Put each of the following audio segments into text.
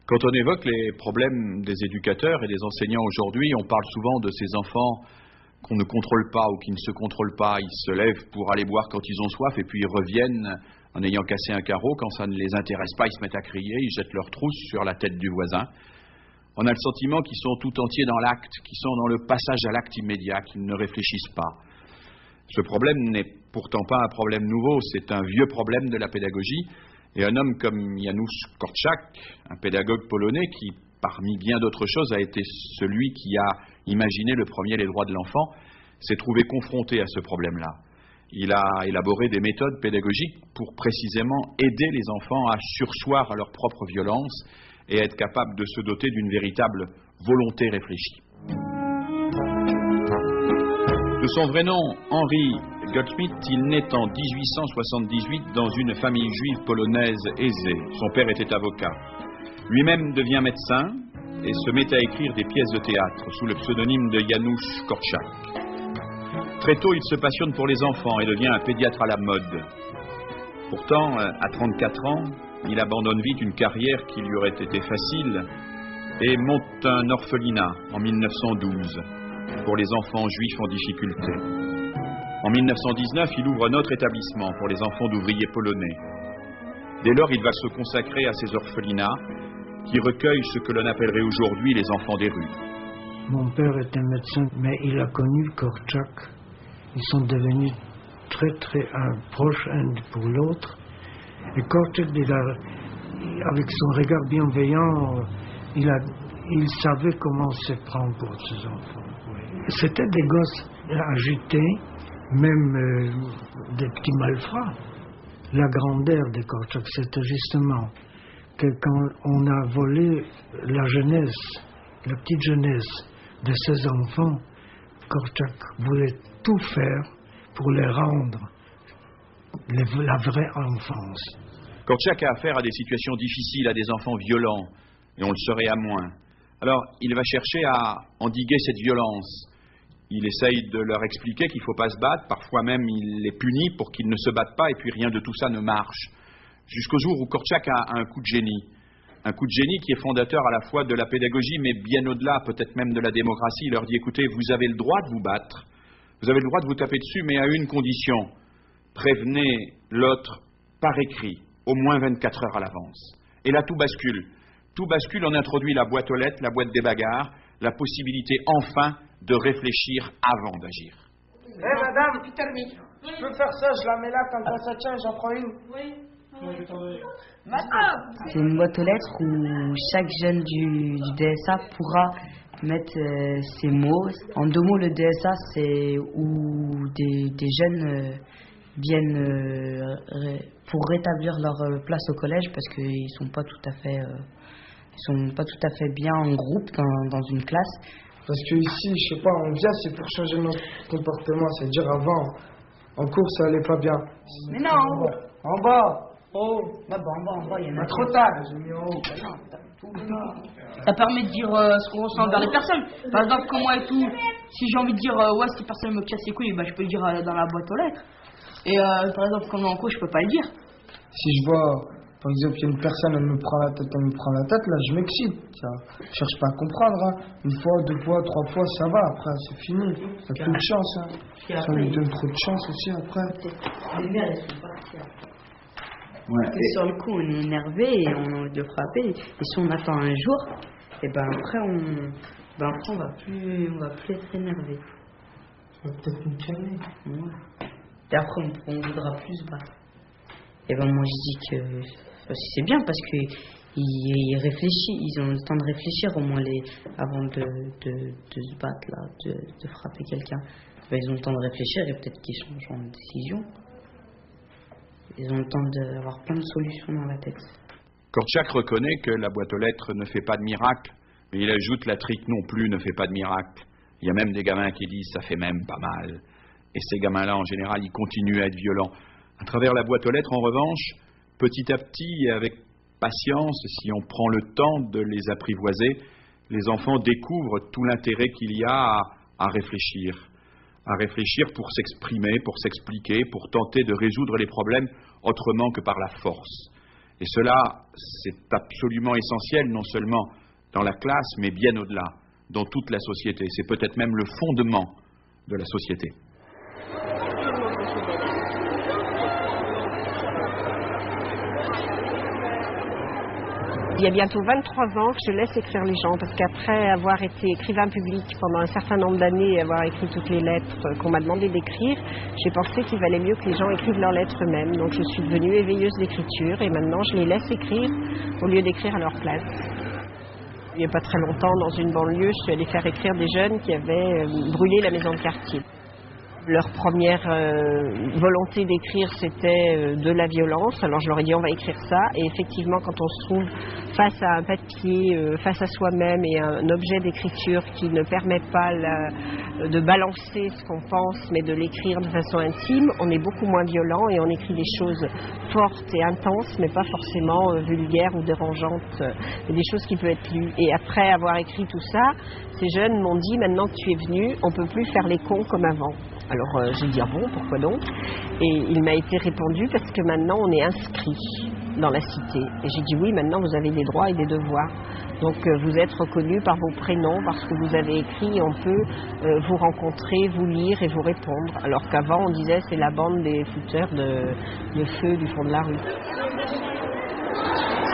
Quand on évoque les problèmes des éducateurs et des enseignants aujourd'hui, on parle souvent de ces enfants qu'on ne contrôle pas ou qui ne se contrôlent pas. Ils se lèvent pour aller boire quand ils ont soif et puis ils reviennent en ayant cassé un carreau. Quand ça ne les intéresse pas, ils se mettent à crier, ils jettent leur trousse sur la tête du voisin. On a le sentiment qu'ils sont tout entiers dans l'acte, qu'ils sont dans le passage à l'acte immédiat, qu'ils ne réfléchissent pas. Ce problème n'est pourtant pas un problème nouveau, c'est un vieux problème de la pédagogie. Et un homme comme Janusz Korczak, un pédagogue polonais qui, parmi bien d'autres choses, a été celui qui a imaginé le premier les droits de l'enfant, s'est trouvé confronté à ce problème-là. Il a élaboré des méthodes pédagogiques pour précisément aider les enfants à surseoir à leur propre violence et à être capables de se doter d'une véritable volonté réfléchie. De son vrai nom, Henry Goldschmidt, il naît en 1878 dans une famille juive polonaise aisée. Son père était avocat. Lui-même devient médecin et se met à écrire des pièces de théâtre sous le pseudonyme de Janusz Korczak. Très tôt, il se passionne pour les enfants et devient un pédiatre à la mode. Pourtant, à 34 ans, il abandonne vite une carrière qui lui aurait été facile et monte un orphelinat en 1912 pour les enfants juifs en difficulté. En 1919, il ouvre un autre établissement pour les enfants d'ouvriers polonais. Dès lors, il va se consacrer à ces orphelinats qui recueillent ce que l'on appellerait aujourd'hui les enfants des rues. Mon père était médecin, mais il a connu Korczak. Ils sont devenus très proches un pour l'autre. Et Korczak, avec son regard bienveillant, il savait comment se prendre pour ses enfants. C'était des gosses agités, même des petits malfrats. La grandeur de Korczak, c'était justement que quand on a volé la jeunesse, la petite jeunesse de ses enfants, Korczak voulait tout faire pour les rendre la vraie enfance. Korczak a affaire à des situations difficiles, à des enfants violents, et on le serait à moins. Alors, il va chercher à endiguer cette violence. Il essaye de leur expliquer qu'il ne faut pas se battre, parfois même il les punit pour qu'ils ne se battent pas, et puis rien de tout ça ne marche. Jusqu'au jour où Korczak a un coup de génie. Un coup de génie qui est fondateur à la fois de la pédagogie, mais bien au-delà, peut-être même de la démocratie. Il leur dit, écoutez, vous avez le droit de vous battre, vous avez le droit de vous taper dessus, mais à une condition. Prévenez l'autre par écrit, au moins 24 heures à l'avance. Et là, tout bascule. Tout bascule, on introduit la boîte aux lettres, la boîte des bagarres, la possibilité enfin de réfléchir avant d'agir. Madame, je peux faire ça, je la mets là, quand ça tient, j'en prends une. Oui. C'est une boîte aux lettres où chaque jeune du DSA pourra mettre ses mots. En 2 mots, le DSA, c'est où des jeunes viennent pour rétablir leur place au collège parce qu'ils sont pas tout à fait bien en groupe dans une classe. Parce que ici, je sais pas, on vient, c'est pour changer notre comportement. C'est-à-dire avant, en cours, ça allait pas bien. Mais non, en bas. Oh. En bas, il y en a trop tard. J'ai mis en haut. Ça permet de dire ce qu'on ressent vers les personnes. Par exemple, comme moi et tout, si j'ai envie de dire ouais, cette personne me casse les couilles, bah, je peux le dire dans la boîte aux lettres. Et par exemple, quand on est en cours, je peux pas le dire. Si je vois, par exemple, il y a une personne, elle me prend la tête, là, je m'excite. Je cherche pas à comprendre. Hein. 1 fois, 2 fois, 3 fois, ça va. Après, c'est fini. T'as plus de chance. Hein. Ça nous donne trop de chance aussi après. Les mères, elles sont parties. Ouais. Sur le coup, on est énervé et on a envie de frapper. Et si on attend un jour, et ben après, on va plus être énervé. On va peut-être nous calmer. Ouais. Et après, on voudra plus se battre. Et ben moi, je dis que c'est bien parce que ils réfléchissent, ils ont le temps de réfléchir au moins avant de se battre là, de frapper quelqu'un. Ben, ils ont le temps de réfléchir et peut-être qu'ils changent de décision. Ils ont le temps d'avoir plein de solutions dans la tête. Korczak reconnaît que la boîte aux lettres ne fait pas de miracle, mais il ajoute la trique non plus ne fait pas de miracle. Il y a même des gamins qui disent « ça fait même pas mal ». Et ces gamins-là, en général, ils continuent à être violents. À travers la boîte aux lettres, en revanche, petit à petit et avec patience, si on prend le temps de les apprivoiser, les enfants découvrent tout l'intérêt qu'il y a à réfléchir pour s'exprimer, pour s'expliquer, pour tenter de résoudre les problèmes autrement que par la force. Et cela, c'est absolument essentiel, non seulement dans la classe, mais bien au-delà, dans toute la société. C'est peut-être même le fondement de la société. Il y a bientôt 23 ans que je laisse écrire les gens, parce qu'après avoir été écrivain public pendant un certain nombre d'années et avoir écrit toutes les lettres qu'on m'a demandé d'écrire, j'ai pensé qu'il valait mieux que les gens écrivent leurs lettres eux-mêmes. Donc je suis devenue éveilleuse d'écriture et maintenant je les laisse écrire au lieu d'écrire à leur place. Il n'y a pas très longtemps, dans une banlieue, je suis allée faire écrire des jeunes qui avaient brûlé la maison de quartier. Leur première volonté d'écrire, c'était de la violence. Alors je leur ai dit, on va écrire ça. Et effectivement, quand on se trouve face à un papier, face à soi-même et un objet d'écriture qui ne permet pas de balancer ce qu'on pense, mais de l'écrire de façon intime, on est beaucoup moins violent et on écrit des choses fortes et intenses, mais pas forcément vulgaires ou dérangeantes. Des choses qui peuvent être lues. Et après avoir écrit tout ça, ces jeunes m'ont dit, maintenant que tu es venu, on ne peut plus faire les cons comme avant. Alors j'ai dit, ah bon, pourquoi donc? Et il m'a été répondu, parce que maintenant on est inscrit dans la cité. Et j'ai dit, oui, maintenant vous avez des droits et des devoirs. Donc vous êtes reconnus par vos prénoms, parce que vous avez écrit, on peut vous rencontrer, vous lire et vous répondre. Alors qu'avant on disait, c'est la bande des fouteurs de feu du fond de la rue.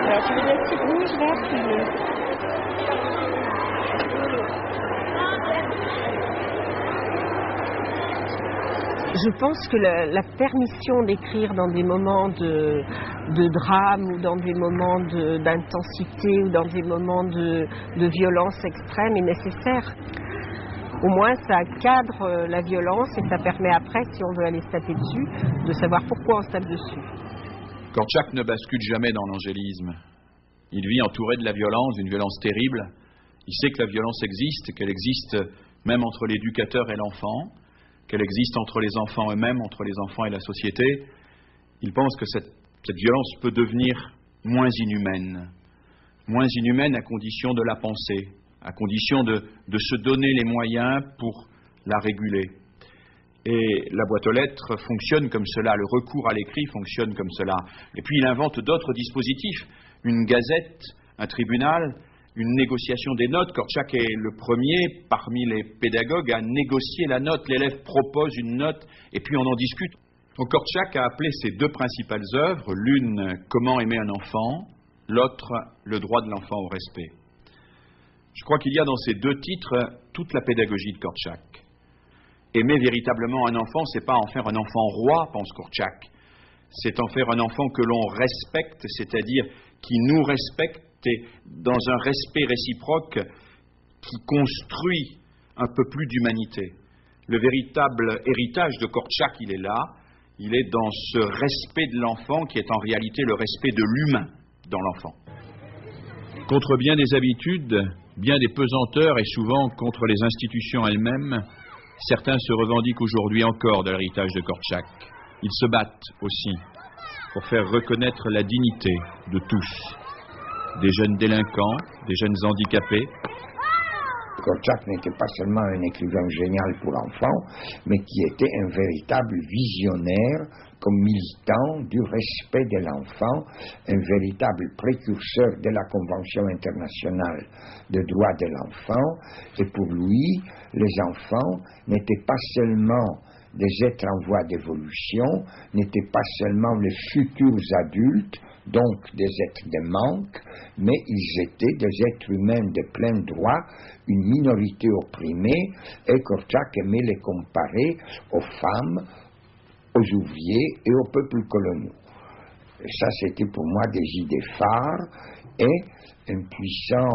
Alors tu veux dire petit rouge, vert, puis bleu? Je pense que la permission d'écrire dans des moments de drame ou dans des moments d'intensité ou dans des moments de violence extrême est nécessaire. Au moins, ça cadre la violence et ça permet après, si on veut aller se taper dessus, de savoir pourquoi on se tape dessus. Korczak ne bascule jamais dans l'angélisme. Il vit entouré de la violence, d'une violence terrible. Il sait que la violence existe, qu'elle existe même entre l'éducateur et l'enfant, qu'elle existe entre les enfants eux-mêmes, entre les enfants et la société. Il pense que cette violence peut devenir moins inhumaine à condition de la penser, à condition de se donner les moyens pour la réguler. Et la boîte aux lettres fonctionne comme cela, le recours à l'écrit fonctionne comme cela. Et puis il invente d'autres dispositifs, une gazette, un tribunal, une négociation des notes. Korczak est le premier parmi les pédagogues à négocier la note. L'élève propose une note et puis on en discute. Donc Korczak a appelé ses deux principales œuvres, l'une « Comment aimer un enfant », l'autre « Le droit de l'enfant au respect ». Je crois qu'il y a dans ces deux titres toute la pédagogie de Korczak. Aimer véritablement un enfant, c'est pas en faire un enfant roi, pense Korczak. C'est en faire un enfant que l'on respecte, c'est-à-dire qui nous respecte, et dans un respect réciproque qui construit un peu plus d'humanité. Le véritable héritage de Korczak, il est là, il est dans ce respect de l'enfant qui est en réalité le respect de l'humain dans l'enfant. Contre bien des habitudes, bien des pesanteurs et souvent contre les institutions elles-mêmes, certains se revendiquent aujourd'hui encore de l'héritage de Korczak. Ils se battent aussi pour faire reconnaître la dignité de tous. Des jeunes délinquants, des jeunes handicapés. Korczak n'était pas seulement un écrivain génial pour enfants, mais qui était un véritable visionnaire comme militant du respect de l'enfant, un véritable précurseur de la Convention internationale des droits de l'enfant. Et pour lui, les enfants n'étaient pas seulement des êtres en voie d'évolution, n'étaient pas seulement les futurs adultes, donc des êtres de manque, mais ils étaient des êtres humains de plein droit, une minorité opprimée, et Korczak aimait les comparer aux femmes, aux ouvriers et aux peuples coloniaux. Et ça, c'était pour moi des idées phares et un puissant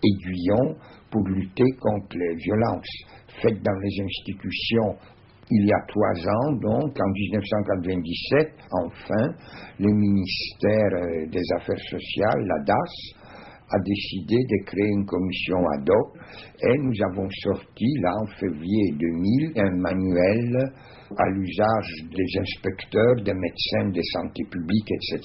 aiguillon pour lutter contre les violences faites dans les institutions. Il y a 3 ans, donc, en 1997, enfin, le ministère des Affaires sociales, la DAS, a décidé de créer une commission ad hoc et nous avons sorti, là, en février 2000, un manuel à l'usage des inspecteurs, des médecins de santé publique, etc.,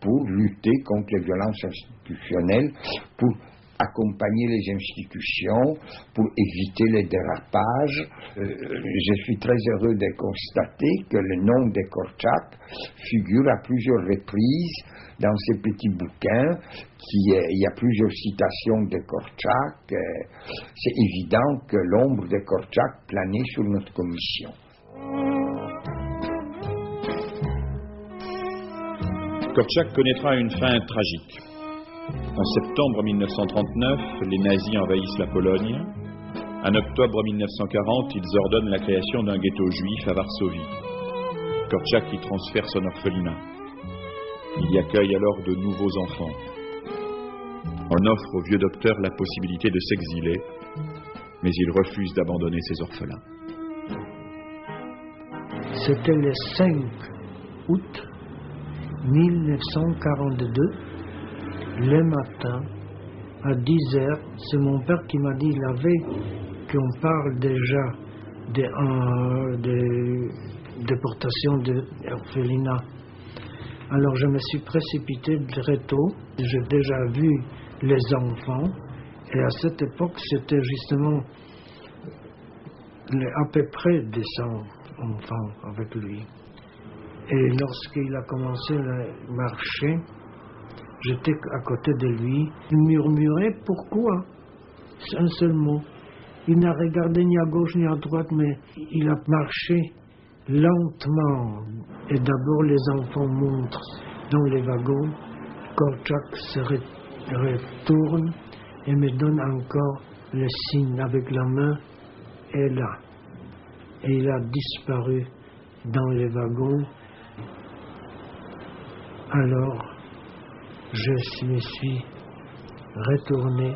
pour lutter contre les violences institutionnelles, pour accompagner les institutions, pour éviter les dérapages. Je suis très heureux de constater que le nom de Korczak figure à plusieurs reprises dans ces petits bouquins. Il y a plusieurs citations de Korczak. C'est évident que l'ombre de Korczak planait sur notre commission. Korczak connaîtra une fin tragique. En septembre 1939, les nazis envahissent la Pologne. En octobre 1940, ils ordonnent la création d'un ghetto juif à Varsovie. Korczak y transfère son orphelinat. Il y accueille alors de nouveaux enfants. On offre au vieux docteur la possibilité de s'exiler, mais il refuse d'abandonner ses orphelins. C'était le 5 août 1942, le matin, à 10h, c'est mon père qui m'a dit la veille qu'on parle déjà de déportation d'orphelinat. Alors je me suis précipité très tôt, j'ai déjà vu les enfants, et à cette époque c'était justement à peu près 200 enfants avec lui. Et lorsqu'il a commencé à marcher, j'étais à côté de lui. Il murmurait pourquoi? C'est un seul mot. Il n'a regardé ni à gauche ni à droite, mais il a marché lentement. Et d'abord les enfants montent dans les wagons. Korczak se retourne et me donne encore le signe avec la main. Et là. Et il a disparu dans les wagons. Alors, je me suis retourné